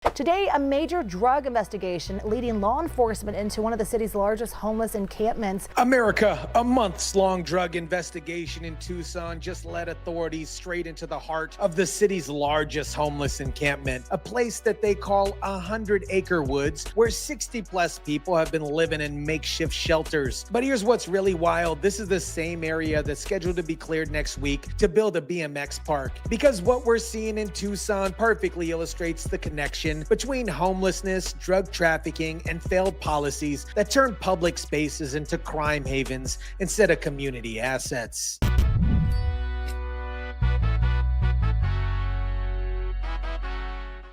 Today, a major drug investigation leading law enforcement into one of the city's largest homeless encampments. America, a months-long drug investigation in Tucson just led authorities straight into the heart of the city's largest homeless encampment, a place that they call 100-acre woods, where 60-plus people have been living in makeshift shelters. But here's what's really wild. This is the same area that's scheduled to be cleared next week to build a BMX park. Because what we're seeing in Tucson perfectly illustrates the connection between homelessness, drug trafficking, and failed policies that turn public spaces into crime havens instead of community assets.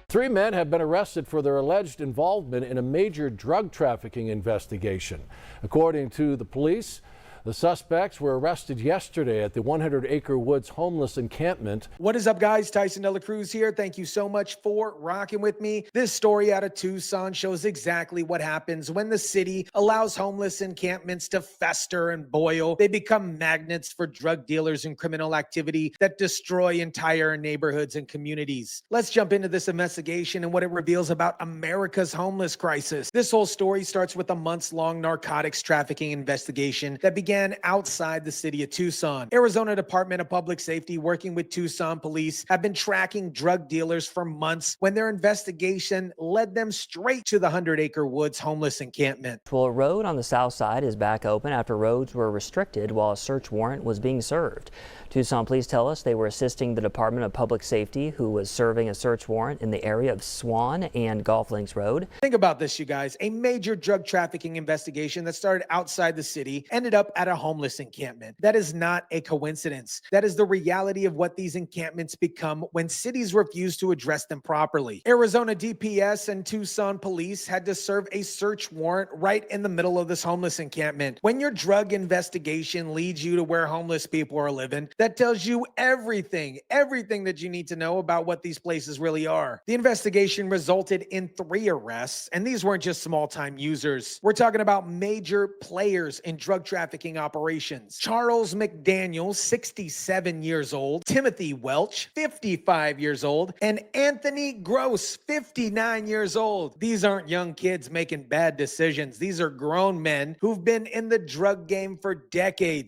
Three men have been arrested for their alleged involvement in a major drug trafficking investigation. According to the police, the suspects were arrested yesterday at the 100-acre woods homeless encampment. What is up, guys? Tyson De La Cruz here. Thank you so much for rocking with me. This story out of Tucson shows exactly what happens when the city allows homeless encampments to fester and boil. They become magnets for drug dealers and criminal activity that destroy entire neighborhoods and communities. Let's jump into this investigation and what it reveals about America's homeless crisis. This whole story starts with a months-long narcotics trafficking investigation that began outside the city of Tucson. Arizona Department of Public Safety, working with Tucson police, have been tracking drug dealers for months when their investigation led them straight to the 100-acre woods homeless encampment. Well, a road on the south side is back open after roads were restricted while a search warrant was being served. Tucson police tell us they were assisting the Department of Public Safety, who was serving a search warrant in the area of Swan and Golf Links Road. Think about this, you guys. A major drug trafficking investigation that started outside the city ended up at a homeless encampment. That is not a coincidence. That is the reality of what these encampments become when cities refuse to address them properly. Arizona DPS and Tucson police had to serve a search warrant right in the middle of this homeless encampment. When your drug investigation leads you to where homeless people are living, that tells you everything that you need to know about what these places really are. The investigation resulted in 3 arrests, and these weren't just small-time users. We're talking about major players in drug trafficking operations. Charles McDaniel, 67 years old, Timothy Welch, 55 years old, and Anthony Gross, 59 years old. These aren't young kids making bad decisions. These are grown men who've been in the drug game for decades.